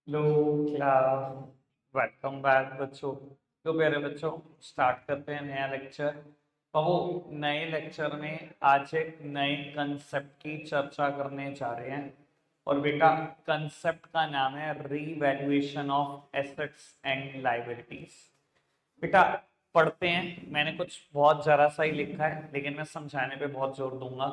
Hello class, welcome back बच्चों। तो प्यारे बच्चों, स्टार्ट करते हैं नया लेक्चर। वो नए लेक्चर में आज एक नए कंसेप्ट की चर्चा करने जा रहे हैं। और बेटा, कंसेप्ट का नाम है revaluation of assets and liabilities. बेटा, पढ़ते हैं। मैंने कुछ बहुत जरा सा ही लिखा है, लेकिन मैं समझाने पे बहुत जोर दूंगा।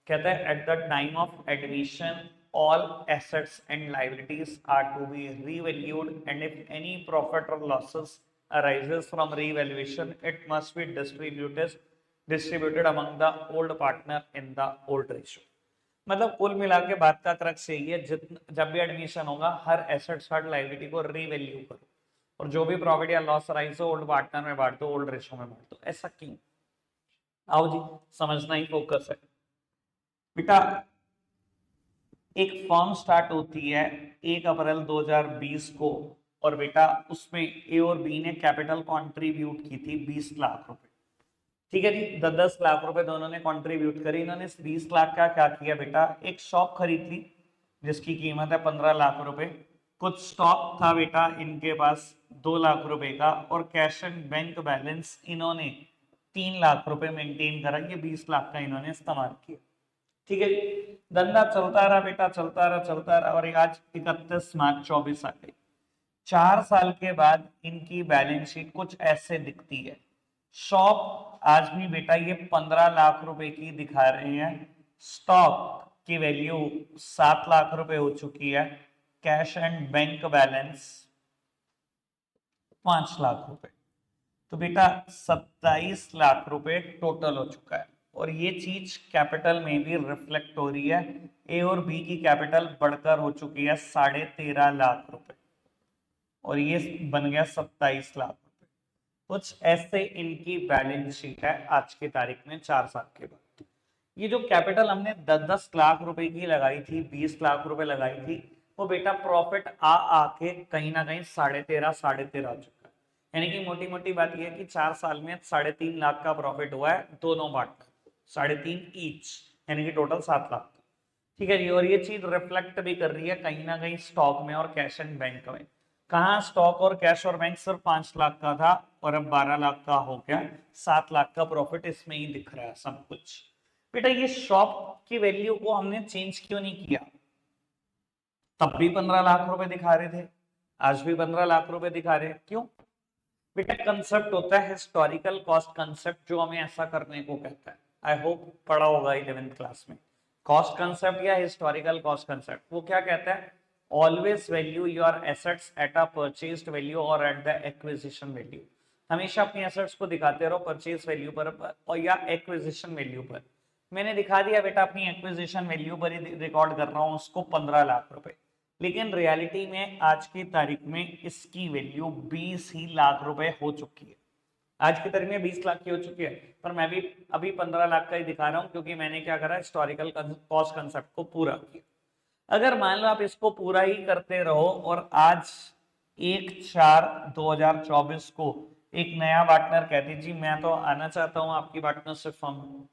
कहता है at the time of admission all assets and liabilities are to be revalued, and if any profit or losses arises from revaluation, it must be distributed among the old partner in the old ratio। मतलब कुल मिला के बात का crux यही है, जब भी एडमिशन होगा हर एसेट्स हर लाइबिलिटी को रीवैल्यू करो, और जो भी प्रॉफिट या लॉस राइज हो ओल्ड पार्टनर में बांट दो, ओल्ड रेशो में बांट दो। ऐसा क्यों? आओ जी, समझना ही फोकस है। बेटा, एक फॉर्म स्टार्ट होती है 1 अप्रैल 2020 को, और बेटा उसमें ए और बी ने कैपिटल कंट्रीब्यूट की थी 20 लाख रुपए। ठीक है जी, 10-10 लाख रुपए दोनों ने कंट्रीब्यूट करी। इन्होंने इस 20 लाख का क्या किया बेटा, एक शॉप खरीद ली जिसकी कीमत है 15 लाख रुपए। कुछ स्टॉक था बेटा इनके पास 2 लाख रुपए का, और कैश एंड बैंक बैलेंस इन्होंने 3 लाख रुपए मेंटेन करा। ये 20 लाख का इन्होंने इस्तेमाल किया। ठीक है, धंधा चलता रहा बेटा, चलता रहा चलता रहा, और आज 31 मार्च 2024 आ गई। 4 साल के बाद इनकी बैलेंस शीट कुछ ऐसे दिखती है। शॉप आज भी बेटा ये 15 लाख रुपए की दिखा रहे हैं। स्टॉक की वैल्यू 7 लाख रुपए हो चुकी है। Cash and bank balance 5 lakh रुपए। तो बेटा 27 लाख रुपए टोटल हो चुका है। और ये चीज कैपिटल में भी रिफ्लेक्ट हो रही है। ए और बी की कैपिटल बढ़कर हो चुकी है 13.5 लाख रुपए, और ये बन गया 27 लाख रुपए। कुछ ऐसे इनकी बैलेंस शीट है आज की तारीख में 4 साल के बाद। ये जो कैपिटल हमने 10-10 लाख रुपए की लगाई थी, 20 लाख रुपए लगाई थी, वो बेटा प्रॉफिट आके कहीं ना कहीं 13.5 हो चुका है। यानी कि मोटी मोटी बात यह है कि 4 साल में 3.5 लाख का प्रॉफिट हुआ है दोनों पार्टनर, 3.5 ईच, यानी कि टोटल 7 लाख। ठीक है जी, और ये चीज रिफ्लेक्ट भी कर रही है कहीं ना कहीं स्टॉक में और कैश एंड बैंक में। कहाँ स्टॉक और कैश और बैंक सिर्फ 5 लाख का था, और अब 12 लाख का हो गया। 7 लाख का प्रॉफिट इसमें ही दिख रहा है सब कुछ। बेटा, ये शॉप की वैल्यू को हमने चेंज क्यों नहीं किया? तब भी 15 लाख रुपए दिखा रहे थे, आज भी 15 लाख रुपए दिखा रहे हैं, क्यों? बेटा, कंसेप्ट होता है हिस्टोरिकल कॉस्ट कंसेप्ट, जो हमें ऐसा करने को कहता है। आई होप पढ़ा होगा 11th क्लास में कॉस्ट कंसेप्ट या हिस्टोरिकल कॉस्ट कंसेप्ट। वो क्या कहता है? Always value your assets at a purchased value और एट द एक्विजिशन वैल्यू। हमेशा अपनी एसेट्स को दिखाते रहो परचेज वैल्यू पर और या एक्विजिशन वैल्यू पर। मैंने दिखा दिया बेटा, अपनी एक्विजिशन वैल्यू पर ही रिकॉर्ड कर रहा हूँ उसको 15 लाख रुपए, लेकिन रियलिटी में आज की तारीख में इसकी वैल्यू 20 ही लाख रुपए हो चुकी है। आज की तारीख में 20 लाख की हो चुकी है, पर मैं भी अभी 15 लाख का ही दिखा रहा हूं, क्योंकि मैंने क्या करा, हिस्टोरिकल कॉस्ट कंसेप्ट को पूरा किया। अगर मान लो आप इसको पूरा ही करते रहो, और आज 1/4/2024 को एक नया पार्टनर कहती जी मैं तो आना चाहता हूं आपकी पार्टनरशिप फर्म में,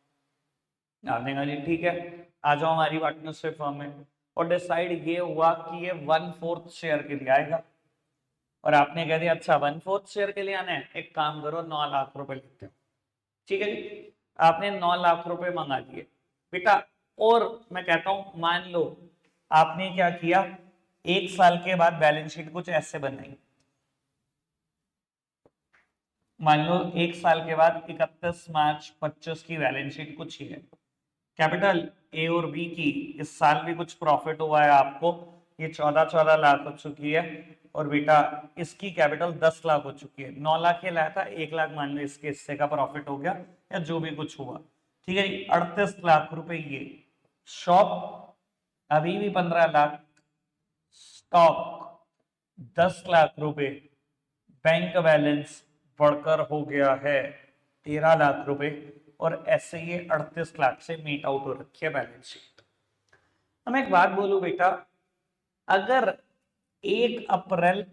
आपने कहा जी ठीक है, आ जाओ हमारी पार्टनरशिप फर्म में। और डिसाइड ये हुआ कि ये 1/4 शेयर के लिए आएगा, और आपने कह दिया अच्छा 1/4 शेयर के लिए आना है, एक काम करो 9 लाख रुपए लेते हो। ठीक है जी, आपने 9 लाख रुपए मंगा लिए बेटा। और मैं कहता हूं मान लो आपने क्या किया, 1 साल के बाद बैलेंस शीट कुछ ऐसे बनाई। मान लो 1 साल के बाद 31 मार्च 2025 की बैलेंस शीट कुछ ही है। कैपिटल ए और बी की इस साल भी कुछ प्रॉफिट हुआ है आपको, ये 14-14 लाख हो चुकी है। और बेटा इसकी कैपिटल 10 लाख हो चुकी है। 9 लाख ये लाया था, 1 लाख मान लो इसके हिस्से का प्रॉफिट हो गया, या जो भी कुछ हुआ। ठीक है, 38 लाख रुपए ये शॉप, अभी भी 15 लाख, स्टॉक 10 लाख रुपए, बैंक बैलेंस बढ़कर हो गया है 13 लाख रुपए, और ऐसे ये 38 लाख से मीट आउट हो रखी है बैलेंस शीट। मैं एक बात बोलूं बेटा, अगर 1 अप्रैल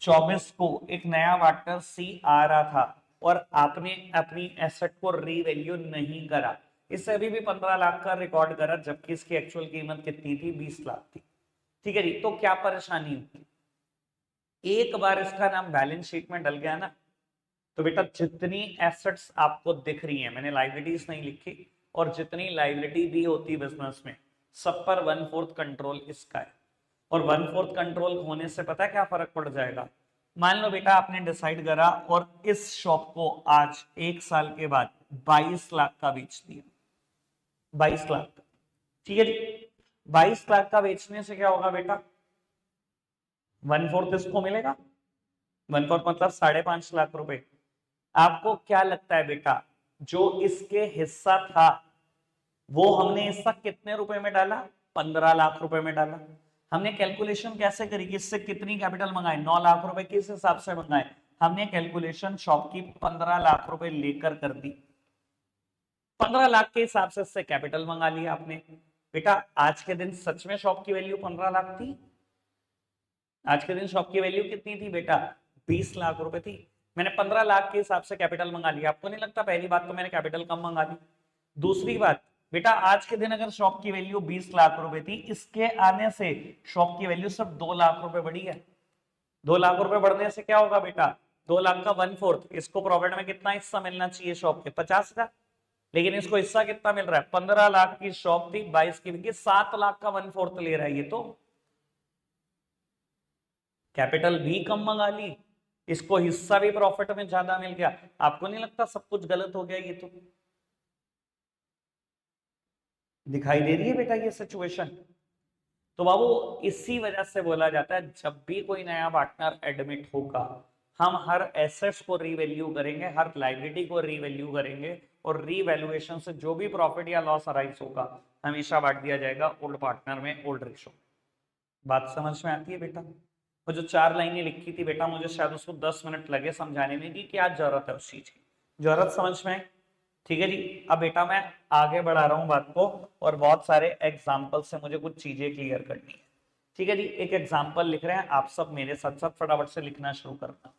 2024 को एक नया पार्टनर सी आ रहा था, और आपने अपनी एसेट को रीवैल्यू नहीं करा, इससे अभी भी 15 लाख का रिकॉर्ड करा, जबकि इसकी एक्चुअल कीमत कितनी थी? 20 लाख थी। ठीक है जी, तो क्या परेशानी होती? एक बार इसका नाम बैलेंस शीट में डल गया ना, तो बेटा जितनी एसेट्स आपको दिख रही हैं, मैंने लाइबिलिटीज नहीं लिखी, और जितनी लाइबिलिटी भी होती है बिजनेस में, सब पर 1/4 कंट्रोल इसका है। और 1/4 कंट्रोल होने से पता है क्या फर्क पड़ जाएगा? मान लो बेटा आपने डिसाइड करा और इस शॉप को आज 1 साल के बाद 22 लाख का बेच दिया, 22 लाख, ठीक है जी। 22 लाख का बेचने से क्या होगा बेटा? 1/4 इसको मिलेगा, 1/4 मतलब 5.5 लाख रुपए। आपको क्या लगता है बेटा, जो इसके हिस्सा था वो हमने हिस्सा कितने रुपए में डाला? 15 लाख रुपए में डाला। हमने कैलकुलेशन कैसे करी कि इससे कितनी कैपिटल मंगाए? 9 लाख रुपए। किस हिसाब से मंगाए? हमने कैलकुलेशन शॉप की 15 लाख रुपए लेकर कर दी, 15 लाख के हिसाब से इससे कैपिटल मंगा लिया आपने। बेटा आज के दिन सच में शॉप की वैल्यू 15 लाख थी? आज के दिन शॉप की वैल्यू कितनी थी बेटा? 20 लाख रुपए थी। मैंने 15 लाख के हिसाब से कैपिटल मंगा लिया। आपको नहीं लगता पहली बात तो मैंने कैपिटल कम मंगा ली? दूसरी बात बेटा, आज के दिन अगर शॉप की वैल्यू 20 लाख रुपए थी, इसके आने से शॉप की वैल्यू सिर्फ 2 लाख रुपए बढ़ी है। 2 लाख रुपए बढ़ने से क्या होगा बेटा? 2 लाख का 1/4, इसको प्रॉफिट में कितना हिस्सा मिलना चाहिए शॉप के? 50 का। लेकिन इसको हिस्सा कितना मिल रहा है? 15 लाख की शॉप थी, 22 की बिकी, 7 लाख का 1/4 ले रहा है ये तो। कैपिटल भी कम मंगा ली, इसको हिस्सा भी प्रॉफिट में ज्यादा मिल गया। आपको नहीं लगता सब कुछ गलत हो गया ये तो? दिखाई दे रही है बेटा ये सिचुएशन? तो बाबू इसी वजह से बोला जाता है जब भी कोई नया पार्टनर एडमिट होगा, हम हर एसेट्स को रीवैल्यू करेंगे, हर लाइबिलिटी को रीवैल्यू करेंगे, और रीवैल्यूएशन से जो भी प्रॉफिट या लॉस अराइज होगा हमेशा बांट दिया जाएगा ओल्ड पार्टनर में, ओल्ड रेशो। बात समझ में आती है बेटा? वो जो 4 लाइनें लिखी थी बेटा, मुझे शायद उसको 10 मिनट लगे समझाने में कि क्या जरूरत है उस चीज की। जरूरत समझ में? ठीक है जी। अब बेटा मैं आगे बढ़ा रहा हूं बात को, और बहुत सारे एग्जाम्पल से मुझे कुछ चीजें क्लियर करनी है। ठीक है जी, एक एग्जाम्पल लिख रहे हैं आप सब मेरे साथ साथ, फटाफट से लिखना शुरू करना।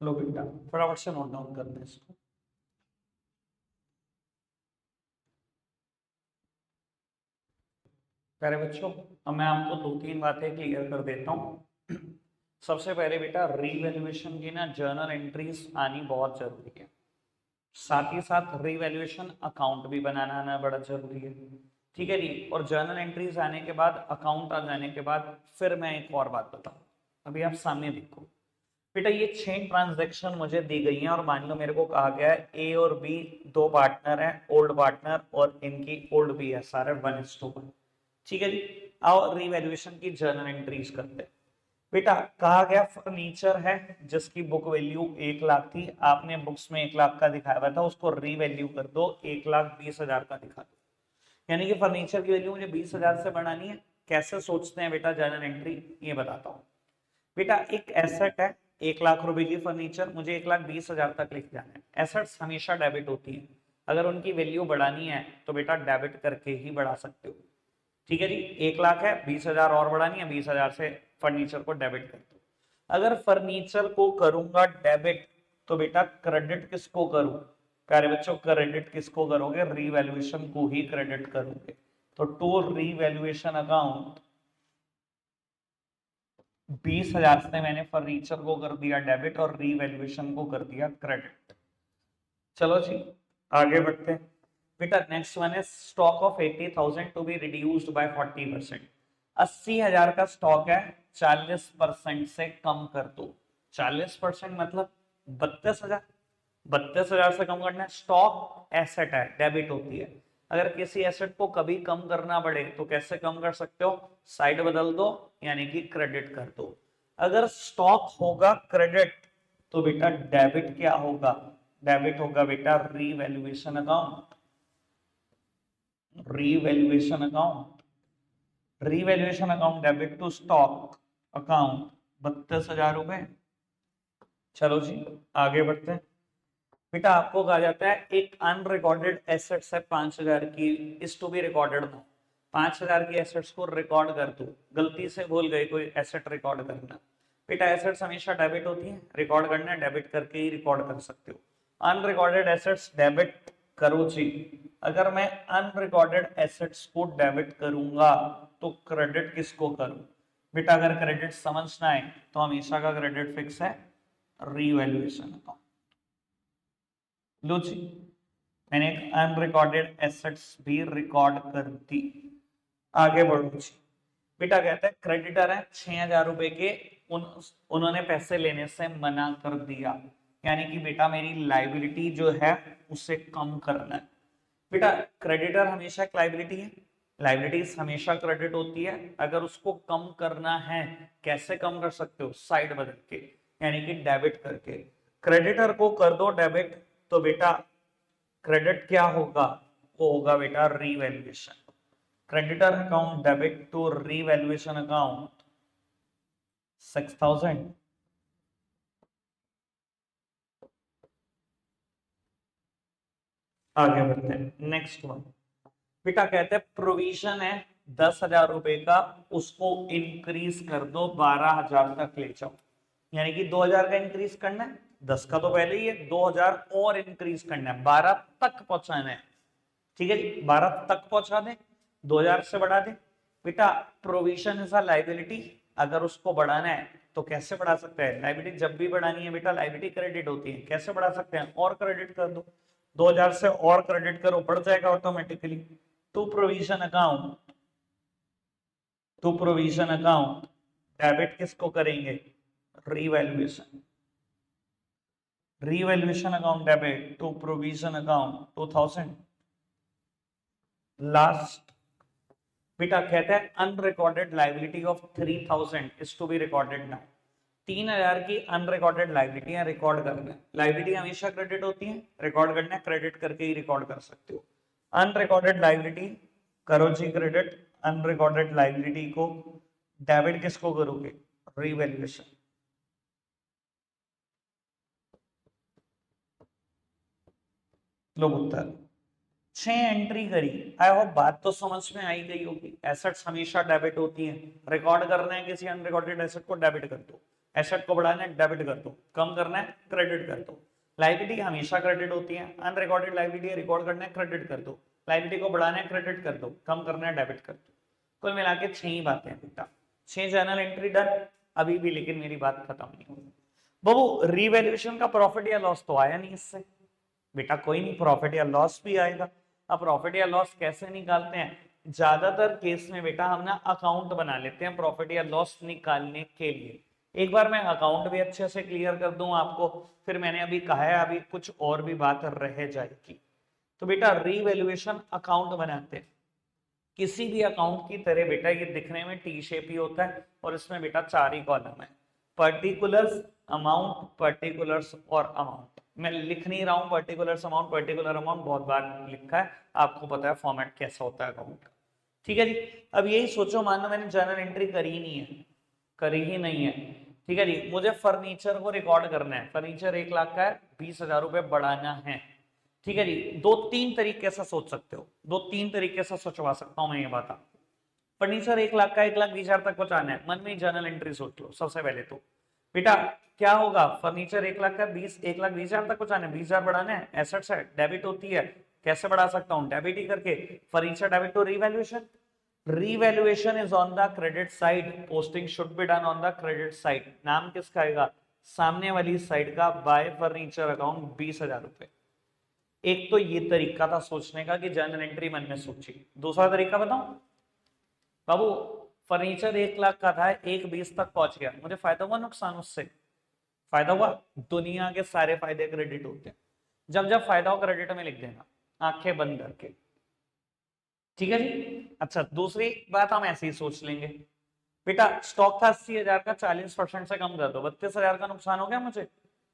लो बेटा फटाफट से नोट डाउन करना है इसको। प्यारे बच्चों, अब मैं आपको 2-3 बातें क्लियर कर देता हूँ। सबसे पहले बेटा, रीवैल्यूएशन की ना जर्नल एंट्रीज आनी बहुत जरूरी है। साथ ही साथ रीवैल्यूएशन अकाउंट भी बनाना आना बड़ा जरूरी है। ठीक है जी। और जर्नल एंट्रीज आने के बाद, अकाउंट आ जाने के बाद, फिर मैं एक और बात बताऊं। अभी आप सामने देखो बेटा, ये 6 ट्रांजैक्शन मुझे दी गई हैं, और मान लो मेरे को कहा गया है ए और बी दो पार्टनर हैं, ओल्ड पार्टनर, और इनकी ओल्ड बी है सारे 1:1। ठीक है जी। आओ रीवैल्यूएशन की जर्नल एंट्रीज करते हैं। बेटा कहा गया फर्नीचर है जिसकी बुक वैल्यू 1 लाख थी, आपने बुक्स में 1 लाख का दिखाया हुआ था, उसको रीवैल्यू कर दो 1,20,000 का दिखा दो। यानी कि फर्नीचर की वैल्यू मुझे 20,000 से बढ़ानी है। कैसे सोचते हैं बेटा जर्नल एंट्री, ये बताता हूँ। बेटा एक एसेट है 1 लाख रुपए की फर्नीचर, मुझे 1,20,000 तक लिख जाना है। एसेट्स हमेशा डेबिट होती हैं, अगर उनकी वैल्यू बढ़ानी है तो बेटा डेबिट करके ही बढ़ा सकते हो। ठीक है जी, 1 लाख है, 20,000 और बढ़ानी है, 20,000 से फर्नीचर को डेबिट कर दो। अगर फर्नीचर को करूंगा डेबिट तो बेटा क्रेडिट किसको करूं? प्यारे बच्चों क्रेडिट किसको करोगे? रीवैल्यूएशन को ही क्रेडिट करोगे। तो टू रीवैल्यूएशन अकाउंट 20,000 से मैंने फर्नीचर को कर दिया डेबिट और रीवैल्यूएशन को कर दिया क्रेडिट। चलो जी आगे बढ़ते हैं। बेटा नेक्स्ट वन है stock of 80,000 to be reduced by 40%। 80,000 का स्टॉक है, 40% से कम कर दो। 40% मतलब 32,000। 32,000 से कम करना है। स्टॉक एसेट है, डेबिट होती है। अगर किसी एसेट को कभी कम करना पड़े तो कैसे कम कर सकते हो? साइड बदल दो, यानी कि क्रेडिट कर दो। अगर स्टॉक होगा क्रेडिट तो बेटा डेबिट क्या होगा? डेबिट होगा बेटा revaluation account. Revaluation account, revaluation account debit to stock account 32,000 रुपए। चलो जी आगे बढ़ते हैं। बेटा आपको कहा जाता है एक अनरिकॉर्डेड एसेट्स है 5,000 की, is to be recorded now. 5,000 की एसेट्स को रिकॉर्ड कर दो। गलती से भूल गए कोई एसेट रिकॉर्ड करना। बेटा एसेट्स हमेशा डेबिट होती है, रिकॉर्ड करना है डेबिट करके ही रिकॉर्ड कर सकते हो। अनरिकॉर्डेड एसेट्स डेबिट करो जी। अगर मैं अनरिकॉर्डेड एसेट्स को डेबिट करूंगा तो क्रेडिट किसको करूं? बेटा अगर क्रेडिट समझना है तो हमेशा का क्रेडिट फिक्स है, रीवैल्यूएशन अकाउंट। लो जी मैंने एक अनरिकॉर्डेड एसेट्स भी रिकॉर्ड कर दी। आगे बढ़ो जी। बेटा कहता है क्रेडिटर है 6,000 रुपए के, उन्होंने पैसे लेने से मना कर दिया, यानी कि बेटा मेरी लाइबिलिटी जो है उसे कम करना है। बेटा क्रेडिटर हमेशा एक लाइबिलिटी है, लाइबिलिटीज हमेशा क्रेडिट होती है। अगर उसको कम करना है कैसे कम कर सकते हो? साइड बदल के, यानी कि डेबिट करके। क्रेडिटर को कर दो डेबिट तो बेटा क्रेडिट क्या होगा? वो होगा बेटा revaluation. Creditor account debit to revaluation account 6,000। आगे बढ़ते हैं नेक्स्ट वन। बेटा कहते हैं प्रोविजन है 10,000 रुपए का, उसको इंक्रीज कर दो 12,000 तक ले जाओ। यानी कि 2,000 का इंक्रीज करना है, 10 का तो पहले ही है, 2,000 और इंक्रीज करना है, 12 तक पहुंचाना है। ठीक है जी 12 तक पहुंचा दे, 2,000 से बढ़ा दे। बेटा प्रोविजन इज अ लाइबिलिटी, अगर उसको बढ़ाना है तो कैसे बढ़ा सकते हैं? लाइबिलिटी जब भी बढ़ानी है बेटा लाइबिलिटी क्रेडिट होती है, कैसे बढ़ा सकते हैं? और क्रेडिट कर दो, 2,000 से और क्रेडिट करो, बढ़ जाएगा automatically. To provision account, to provision account debit किसको करेंगे? Revaluation. Revaluation account debit to provision account 2,000। Last बेटा कहता है unrecorded liability of 3,000 is to be recorded now. 3,000 की अनरिकॉर्डेड लाइबिलिटी रिकॉर्ड करना है। लाइबिलिटी हमेशा क्रेडिट होती है, रिकॉर्ड करना है, क्रेडिट करके ही रिकॉर्ड कर सकते हो। अनरिकॉर्डेड लाइबिलिटी करो जी क्रेडिट, अनरिकॉर्डेड लाइबिलिटी को डेबिट किसको करोगे? रीवैल्यूएशन। लो उत्तर 6 एंट्री करी। आई होप बात तो समझ में आई गई होगी। एसेट्स हमेशा डेबिट होती हैं, रिकॉर्ड करना है किसी अनरिकॉर्डेड एसेट को डेबिट कर दो, एसेट को बढ़ाना है डेबिट कर दो, कम करना है क्रेडिट कर दो। लाइबिलिटी हमेशा क्रेडिट होती है, अनरिकॉर्डेड लाइबिलिटी रिकॉर्ड करना है क्रेडिट कर दो, लाइबिलिटी को बढ़ाना है क्रेडिट कर दो, कम करना है डेबिट कर दो। कुल मिला के 6 ही बातें हैं बेटा, 6 जर्नल एंट्री डन अभी भी, लेकिन मेरी बात खत्म नहीं हुई। बाबू रीवैल्यूएशन का प्रॉफिट या लॉस तो आया नहीं इससे। बेटा कोई नहीं, प्रॉफिट या लॉस भी आएगा। अब प्रॉफिट या लॉस कैसे निकालते हैं? ज्यादातर केस में बेटा हम ना अकाउंट बना लेते हैं प्रॉफिट या लॉस निकालने के लिए। एक बार मैं अकाउंट भी अच्छे से क्लियर कर दूं आपको, फिर मैंने अभी कहा है अभी कुछ और भी बात रह जाएगी। तो बेटा रीवैल्यूएशन अकाउंट बनाते हैं। किसी भी अकाउंट की तरह बेटा ये दिखने में टी शेप ही होता है और इसमें बेटा 4 ही कॉलम है, पर्टिकुलर्स, अमाउंट, पर्टिकुलर्स और अमाउंट। मैं लिख नहीं रहा हूं पर्टिकुलर्स अमाउंट पर्टिकुलर अमाउंट, बहुत बार लिखा है, आपको पता है फॉर्मेट कैसा होता है अकाउंट का। ठीक है जी। अब यही सोचो, मान लो मैंने जर्नल एंट्री करी ही नहीं है, करी ही नहीं है, ठीक है जी, मुझे फर्नीचर को रिकॉर्ड करना है, फर्नीचर 1 लाख का है, 20,000 रुपए बढ़ाना है। ठीक है जी, 2-3 तरीके से सोच सकते हो, 2-3 तरीके से सोचवा सकता हूं मैं ये बात आपको। फर्नीचर 1 लाख का 1,20,000 तक पहुंचाना है, मन में जर्नल एंट्री सोच लो सबसे पहले तो। बेटा क्या होगा, फर्नीचर 1 लाख का 1,20,000 तक पहुंचाना है, 20,000 बढ़ाना है, एसेट्स है, डेबिट होती है, कैसे बढ़ा सकता हूं, डेबिट ही करके, furniture debit to revaluation, revaluation is on the credit side, posting should be done on the credit side। नाम किसका आएगा, सामने वाली साइड का, बाय फर्नीचर अकाउंट 20,000 रुपए। एक तो ये तरीका था सोचने का कि जर्नल एंट्री मन में सोची। दूसरा तरीका बताऊं बाबू, फर्नीचर 1 लाख का था, 1,20 तक पहुंच गया, मुझे फायदा हुआ नुकसान उससे, फायदा हुआ, दुनिया के सारे फायदे क्रेडिट होते हैं, जब जब फायदा हो क्रेडिट में लिख देना, आंखें बंद करके। ठीक है जी। अच्छा दूसरी बात हम ऐसे ही सोच लेंगे, बेटा स्टॉक था 80,000 का, 40% से कम कर दो, 32,000 का नुकसान हो गया, मुझे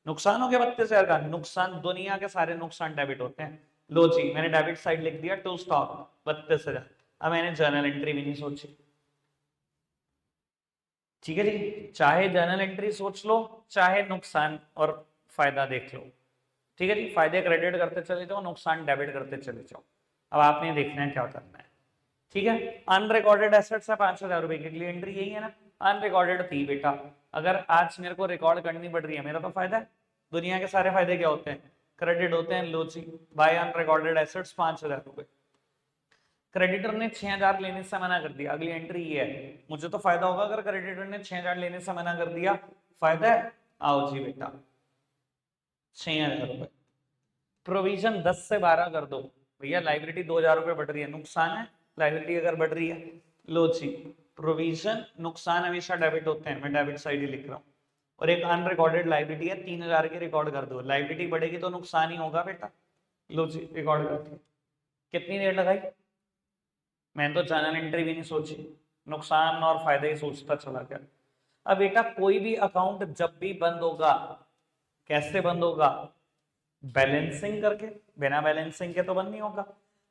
नुकसान हो गया 32,000 का। नुकसान, दुनिया के सारे नुकसान डेबिट होते हैं, लो जी मैंने डेबिट साइड लिख दिया, टू स्टॉक 32,000। अब मैंने जर्नल एंट्री भी नहीं सोची। ठीक है जी, चाहे जर्नल एंट्री सोच लो, चाहे नुकसान और फायदा देख लो। ठीक है जी, फायदे क्रेडिट करते चले जाओ, नुकसान डेबिट करते चले जाओ। अब आपने देखना है क्या करना है। ठीक है, अनरिकॉर्डेड एसेट्स है 5,000 रुपए के लिए, एंट्री यही है ना, अनरिकॉर्डेड थी बेटा, अगर आज मेरे को रिकॉर्ड करनी पड़ रही है, मेरा तो फायदा है। दुनिया के सारे फायदे क्या होते हैं, क्रेडिट होते हैं, लोची बाय अनरिकॉर्डेड एसेट्स 5,000 रुपए। क्रेडिटर ने 6,000 लेने से मना कर दिया, अगली एंट्री ये है, मुझे तो फायदा होगा अगर क्रेडिटर ने 6,000 लेने से मना कर दिया, फायदा है, आओ जी बेटा 6,000 रुपए। प्रोविजन 10 से 12 कर दो, भैया लाइबिलिटी 2,000 रुपए बढ़ रही है, नुकसान है लाइबिलिटी अगर बढ़ रही है, लो जी प्रोविजन, नुकसान हमेशा डेबिट होते हैं, मैं डेबिट साइड ही लिख रहा हूँ, और एक अनरिकॉर्डेड लाइबिलिटी है 3,000 की, रिकॉर्ड कर दो, लाइबिलिटी बढ़ेगी तो नुकसान ही होगा बेटा, लो जी रिकॉर्ड कर दिया। कितनी देर लगाई, मैंने तो जर्नल एंट्री भी नहीं सोची, नुकसान और फायदे ही सोचता चला गया। अब बेटा कोई भी अकाउंट जब भी बंद होगा, कैसे बंद होगा, बैलेंसिंग करके, बिना बैलेंसिंग के तो बंद नहीं होगा।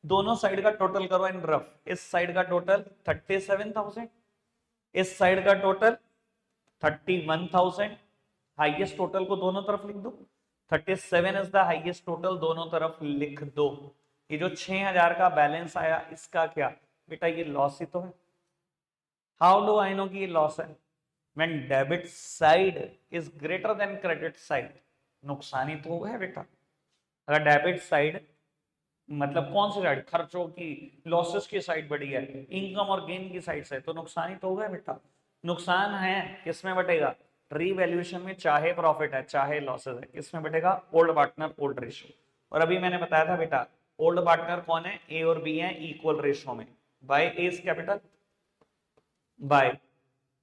दोनों साइड का टोटल करो इन रफ, इस साइड का टोटल 37,000, इस साइड का टोटल 31,000, हाईएस्ट टोटल को दोनों तरफ लिख दो, 37 इज द हाईएस्ट टोटल, दोनों तरफ लिख दो। ये जो 6,000 का बैलेंस आया, इसका क्या बेटा, ये लॉस ही तो है। हाउ डू आई नो कि ये लॉस है, when debit side is greater than credit side, नुकसान ही तो है बेटा। अगर डेबिट साइड मतलब कौन सी साइड, खर्चों की, लॉसेस की साइड बड़ी है, इनकम और गेन की साइड से, तो नुकसान ही तो होगा बेटा। नुकसान है किसमें बटेगा, रीवैल्यूएशन में, चाहे प्रॉफिट है चाहे लॉसेस है, किसमें बटेगा, ओल्ड पार्टनर ओल्ड रेशियो। और अभी मैंने बताया था बेटा, ओल्ड पार्टनर कौन है, ए और बी है इक्वल रेशियो में, by A capital by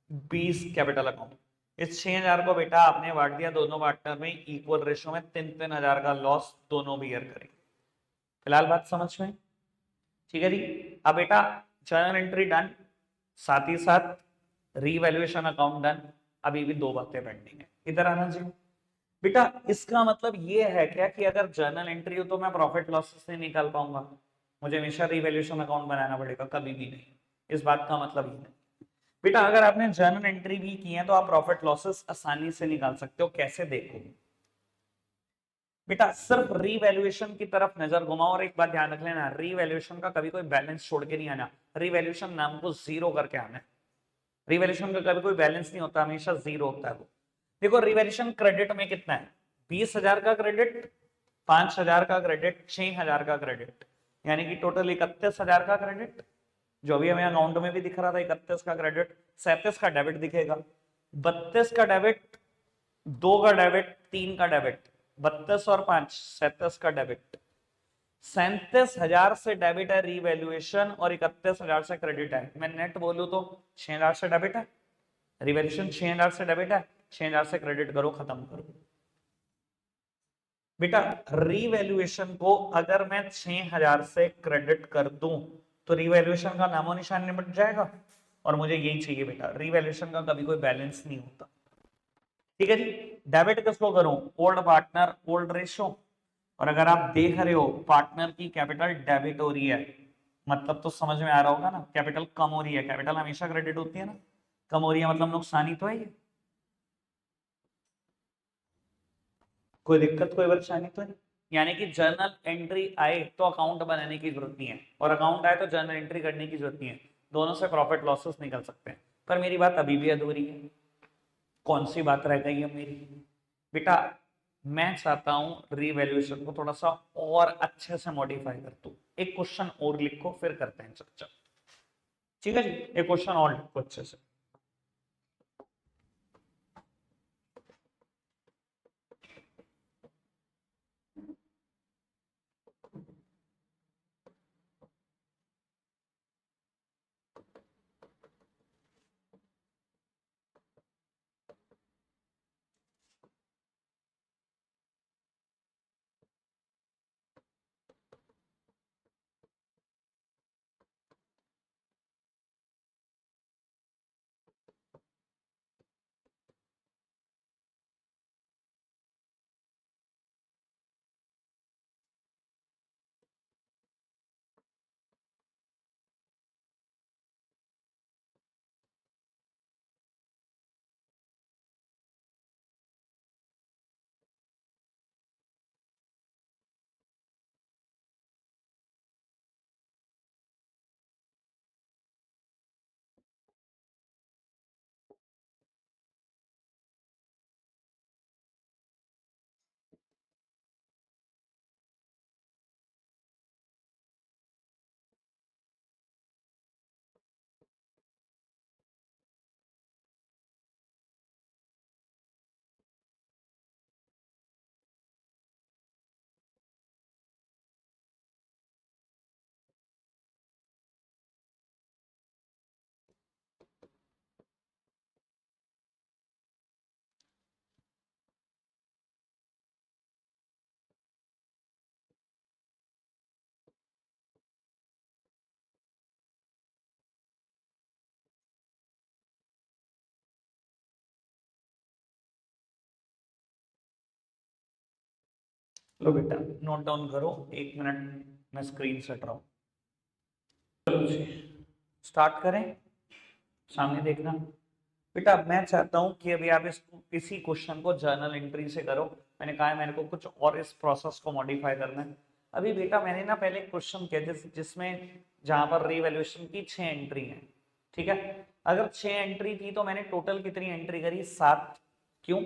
B capital account. इस 6,000 को बेटा आपने बांट दिया दोनों पार्टनर में इक्वल रेशियो में, 3-3 हजार का लॉस दोनों बियर करेंगे। फिलहाल बात समझ में, ठीक है जी। अब बेटा जर्नल एंट्री डन, साथ ही साथ रीवैल्यूएशन अकाउंट डन, अभी भी 2 बातें पेंडिंग है, इधर आना जी। बेटा इसका मतलब ये है क्या कि अगर जर्नल एंट्री हो तो मैं प्रॉफिट लॉसेस नहीं निकाल पाऊंगा, मुझे हमेशा रीवैल्यूएशन अकाउंट बनाना पड़ेगा, कभी भी नहीं, इस बात का मतलब ये है। बेटा अगर आपने जर्नल एंट्री भी की है तो आप प्रॉफिट लॉसेस आसानी से निकाल सकते हो, कैसे देखो बेटा, सिर्फ रीवैल्यूएशन की तरफ नजर घुमाओ, और एक बात ध्यान रख लेना, रीवैल्यूएशन का कभी कोई बैलेंस छोड़ के नहीं आना, रीवैल्यूएशन नाम को जीरो करके आना है, रीवैल्यूएशन का कभी कोई बैलेंस नहीं होता, हमेशा जीरो होता है वो। देखो रीवैल्यूएशन क्रेडिट में कितना है, 20,000 का क्रेडिट, 5,000 का क्रेडिट, 6,000 का क्रेडिट, यानी कि टोटल 31,000 का क्रेडिट, जो भी हमें अकाउंट में भी दिख रहा था 31 का क्रेडिट, 37 का डेबिट दिखेगा, 32 का डेबिट, 2 का डेबिट, 3 का डेबिट, 32 और 5 37 का डेबिट, 37,000 से डेबिट है रीवैल्यूएशन, और 31,000 से क्रेडिट है, मैं नेट बोलूं तो 6,000 से डेबिट है, रिवैल्यूएशन 6,000 से डेबिट है, 6,000 से क्रेडिट करो, खत्म करो। बेटा रीवैल्यूएशन को अगर मैं 6,000 से क्रेडिट कर दूं तो रिवैल्यूएशन का नामो निशान निपट जाएगा और मुझे यही चाहिए बेटा, रिवैल्यूएशन का कभी कोई बैलेंस नहीं होता। ठीक है जी। डेबिट किसको करूं, ओल्ड पार्टनर ओल्ड रेशो, और अगर आप देख रहे हो पार्टनर की कैपिटल डेबिट हो रही है, मतलब तो समझ में आ रहा होगा ना, कैपिटल कम हो रही है, कैपिटल हमेशा क्रेडिट होती है ना, कम हो रही है मतलब नुकसान ही तो है ये, कोई दिक्कत कोई परेशानी तो नहीं। यानी कि जर्नल एंट्री आए तो अकाउंट बनाने की जरूरत नहीं है, और अकाउंट आए तो जर्नल एंट्री करने की जरूरत नहीं है, दोनों से प्रॉफिट लॉसेस निकल सकते हैं। पर मेरी बात अभी भी अधूरी है। कौन सी बात रह गई है मेरी बेटा, मैं चाहता हूं रीवैल्यूएशन को थोड़ा सा और अच्छे से मॉडिफाई कर दूं। एक क्वेश्चन और लिखो फिर करते हैं चर्चा। ठीक है जी, एक क्वेश्चन और लिखो अच्छे से। लो बेटा नोट डाउन करो, 1 मिनट मैं स्क्रीन सेट रहा हूं। चलो जी स्टार्ट करें, सामने देखना। बेटा मैं चाहता हूं कि अभी आप इसी क्वेश्चन को जर्नल एंट्री से करो। मैंने कहा है मेरे को कुछ और इस प्रोसेस को मॉडिफाई करना है। अभी बेटा मैंने ना पहले एक क्वेश्चन किया जिसमें जहां पर रीवैल्यूएशन की 6 एंट्री है। ठीक है, अगर 6 एंट्री थी तो मैंने टोटल कितनी एंट्री करी, 7। क्यों,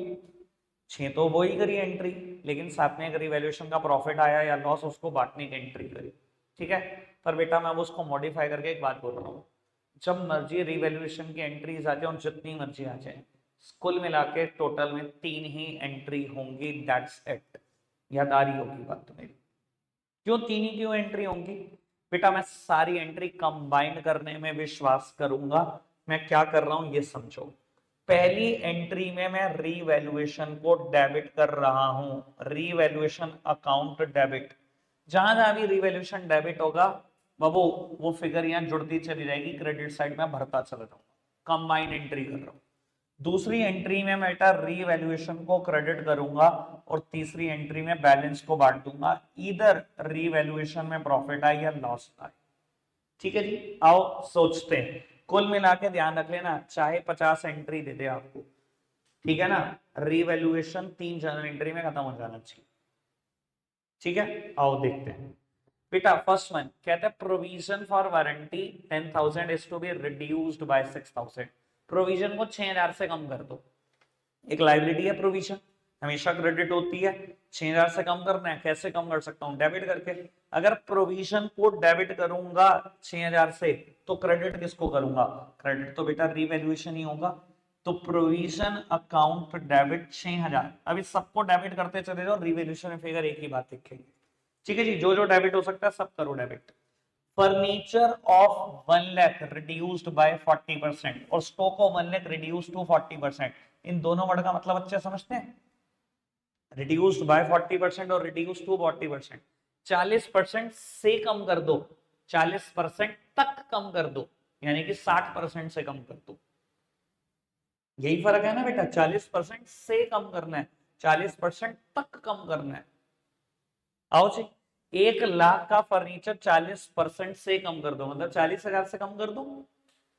6 तो वो ही करी एंट्री, लेकिन साथ में अगर रिवैल्यूएशन का प्रॉफिट आया या लॉस उसको बांटने की एंट्री करी। ठीक है, पर बेटा मैं उसको मॉडिफाई करके एक बात बोल रहा हूँ, जब मर्जी रिवैल्यूएशन की एंट्रीज आ जाए और जितनी मर्जी आ जाए, कुल मिला के टोटल में 3 ही एंट्री होंगी, दैट्स इट। याद आ रही होगी बात तो मेरी। क्यों 3 ही क्यों एंट्री होंगी बेटा, मैं सारी एंट्री कंबाइन करने में विश्वास करूंगा। मैं क्या कर रहा हूं ये समझो। पहली एंट्री में मैं रीवैल्यूएशन को डेबिट कर रहा हूं, रीवैल्यूएशन अकाउंट डेबिट। जहां जहां भी रीवैल्यूएशन डेबिट होगा बाबू, वो फिगर यहां जुड़ती चली जाएगी, क्रेडिट साइड में भरता चला जाऊंगा। कंबाइन एंट्री कर रहा हूं। दूसरी एंट्री में मैं बेटा रीवैल्यूएशन को क्रेडिट करूंगा और तीसरी एंट्री में बैलेंस को बांट दूंगा, इधर रीवैल्यूएशन में प्रॉफिट आए या लॉस आए। ठीक है जी, आओ सोचते हैं। कुल मिला के ध्यान रख लेना, चाहे 50 एंट्री दे दे आपको, ठीक है ना, रीवैल्यूएशन 3 जनरल एंट्री में खत्म हो जाना चाहिए। ठीक है, आओ देखते हैं बेटा। फर्स्ट वन कहते हैं provision for warranty 10,000 is to be reduced by 6,000। Provision को 6,000 से कम कर दो। एक लाइबिलिटी है प्रोविजन, हमेशा क्रेडिट होती है, 6,000 से कम करना है, कैसे कम कर सकता हूं, डेबिट करके। अगर प्रोविजन को डेबिट करूंगा 6,000 से तो क्रेडिट किसको करूंगा, क्रेडिट तो बेटा रीवैल्यूएशन ही होगा। तो प्रोविजन अकाउंट डेबिट 6,000, अभी सबको डेबिट करते चले जाओ, रिवैल्यूएशन फिगर एक ही बात दिखेगी। ठीक है जी, जो जो डेबिट हो सकता है सब करो debit. Furniture of 1 lakh reduced by 40% और stock of 1 lakh reduced to 40%। इन दोनों वर्ड का मतलब अच्छे समझते हैं, रिड्यूस्ड बाय 40% और रिड्यूस्ड टू 40%। 40% से कम कर दो, 40% तक कम कर दो, यानी कि 60% से कम कर दो। यही फर्क है ना बेटा, 40% से कम करना है, 40% तक कम करना है। आओ जी, 1 लाख का फर्नीचर 40% से कम कर दो, मतलब 40,000 से कम कर दो।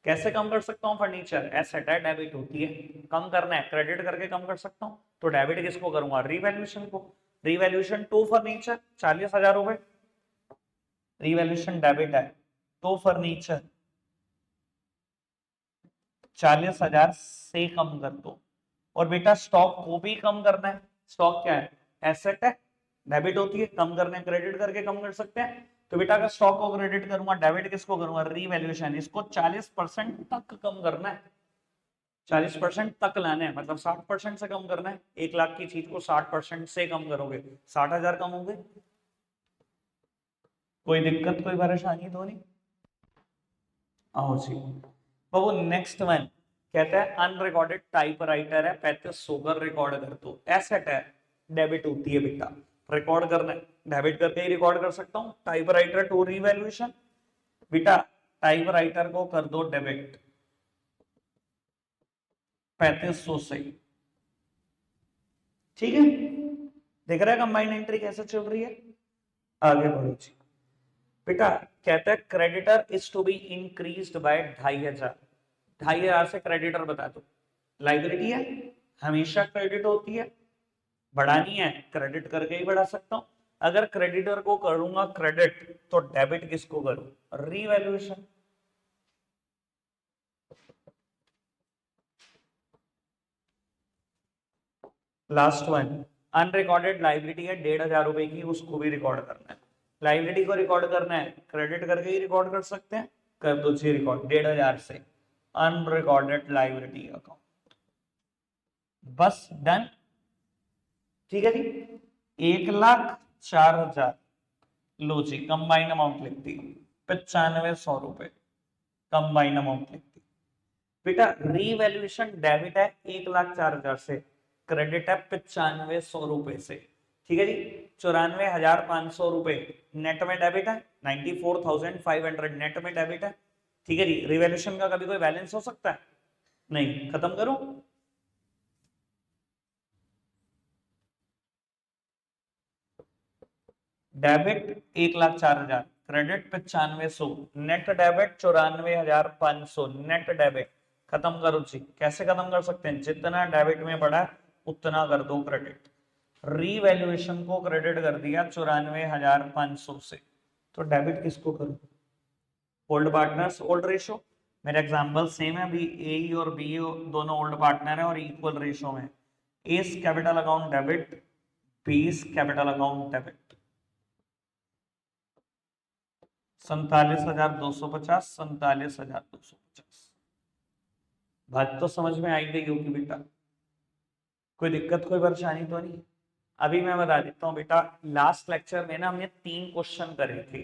कैसे कम कर सकता हूँ फर्नीचर? एसेट है, डेबिट होती है, कम करना है क्रेडिट करके कम कर सकता हूँ। तो डेबिट किसको करूंगा? रीवैल्यूएशन को। रीवैल्यूएशन टू फर्नीचर 40,000 रुपए, रीवैल्यूएशन डेबिट है तो फर्नीचर 40,000 से कम कर दो। और बेटा स्टॉक को भी कम करना है, स्टॉक क्या है? एसेट है, डेबिट होती है, कम करने क्रेडिट करके कम कर सकते हैं। तो बेटा अगर स्टॉक को क्रेडिट करूंगा, डेबिट किसको करूंगा? रीवैल्यूएशन। इसको 40% तक कम करना है, 40% तक लाना है, मतलब 60% से कम करना है। 1 लाख की चीज को 60% से कम करोगे, 60,000 कम होंगे। कोई दिक्कत, कोई परेशानी तो नहीं? आओ जी बाबू, नेक्स्ट वन कहता है अनरिकॉर्डेड टाइपराइटर है, 3500 कर रिकॉर्ड कर दो। एसेट है, डेबिट होती है बेटा, रिकॉर्ड करना है, डेबिट करके ही रिकॉर्ड कर सकता हूँ। टाइपराइटर टू रीवैल्यूएशन, बेटा टाइपराइटर को कर दो डेबिट 3500 से, ठीक है। देख रहा है कंबाइंड एंट्री कैसे चल रही है? आगे बढ़ो जी बेटा। कहता है creditor is to be increased by 2,500, 2,500 से क्रेडिटर बता दो। लाइबिलिटी है, हमेशा क्रेडिट होती है, बढ़ानी है क्रेडिट करके ही बढ़ा सकता हूं। अगर क्रेडिटर को करूंगा क्रेडिट तो डेबिट किसको करूं? Revaluation. Last one, unrecorded liability है 1,500 रुपए की, उसको भी रिकॉर्ड करना है। लाइबिलिटी को रिकॉर्ड करना है, क्रेडिट करके ही रिकॉर्ड कर सकते हैं, कर दो जी रिकॉर्ड 1,500 से अनरिकॉर्डेड लाइबिलिटी अकाउंट। बस डन, ठीक है जी। 1,04,000, लो जी कंबाइंड अमाउंट लिखती 9500 रुपए, कंबाइंड अमाउंट लिखती बेटा। रीवैल्यूएशन डेबिट है 1,04,000 से, क्रेडिट है 9500 रुपए से, ठीक है जी। 94,500 रुपए नेट में डेबिट है, 94,500 नेट में डेबिट है, ठीक है जी। रिवैल्यूएशन का कभी कोई बैलेंस हो सकता है? नहीं। खत्म करूं? Debit 1,04,000, credit 9500, net debit 94,500 net debit. खत्म करो जी। कैसे खत्म कर सकते हैं? जितना डेबिट में बढ़ा उतना कर दो क्रेडिट। रीवैल्यूएशन को क्रेडिट कर दिया 94,500 से, तो डेबिट किसको करूं? Old partners old ratio. मेरा एग्जांपल सेम है, अभी ए और बी दोनों ओल्ड पार्टनर है और इक्वल रेशो में। A capital account debit, B capital account debit. 47,250, 47,250। बात तो समझ में आई गई होगी बेटा? कोई दिक्कत, कोई परेशानी तो नहीं? अभी मैं बता देता हूँ बेटा, लास्ट लेक्चर में ना हमने 3 क्वेश्चन करे थे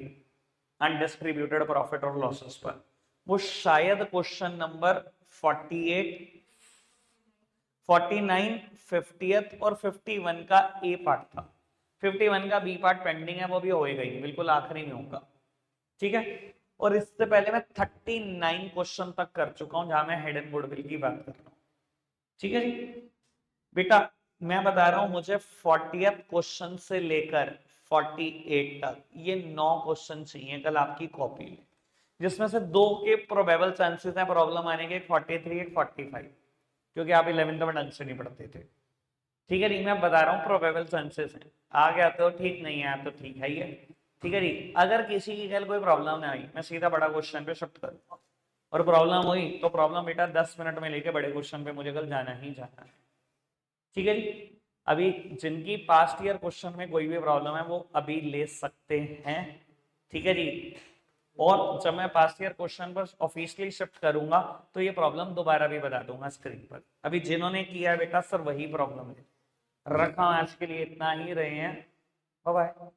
अनडिस्ट्रीब्यूटेड प्रॉफिट और लॉसेस पर। वो शायद क्वेश्चन नंबर 48, 49, 50th और 51 का ए पार्ट था। 51 का बी पार्ट पेंडिंग है, वो भी होएगा ही, बिल्कुल आखिरी में होगा, ठीक है। और इससे पहले मैं 39 क्वेश्चन तक कर चुका हूं, जहां मैं हेड एंड गुडविल की बात कर रहा हूं, ठीक है जी। बेटा मैं बता रहा हूं, मुझे 40th क्वेश्चन से लेकर 48 तक ये 9 क्वेश्चन चाहिए कल आपकी कॉपी में, जिसमें से 2 के प्रोबेबल चांसेस हैं प्रॉब्लम आने के, 43 एक 45, क्योंकि आप 11th में ढंग से नहीं पढ़ते थे, ठीक है जी। मैं बता रहा हूँ प्रोबेबल चांसेस हैं, आ गया तो ठीक, नहीं आया तो ठीक है ही है, ठीक है जी। अगर किसी की कल कोई प्रॉब्लम ना आई, मैं सीधा बड़ा क्वेश्चन पे शिफ्ट करूंगा, और प्रॉब्लम हुई तो प्रॉब्लम बेटा 10 मिनट में लेके बड़े क्वेश्चन पे मुझे कल जाना ही जाना है, ठीक है जी। अभी जिनकी पास्ट ईयर क्वेश्चन में कोई भी प्रॉब्लम है वो अभी ले सकते हैं, ठीक है जी। और जब मैं पास्ट ईयर क्वेश्चन पर ऑफिशियली शिफ्ट करूंगा तो ये प्रॉब्लम दोबारा भी बता दूंगा स्क्रीन पर। अभी जिन्होंने किया है बेटा सर वही प्रॉब्लम है। रखा आज के लिए इतना ही, रहे हैं, बाय बाय।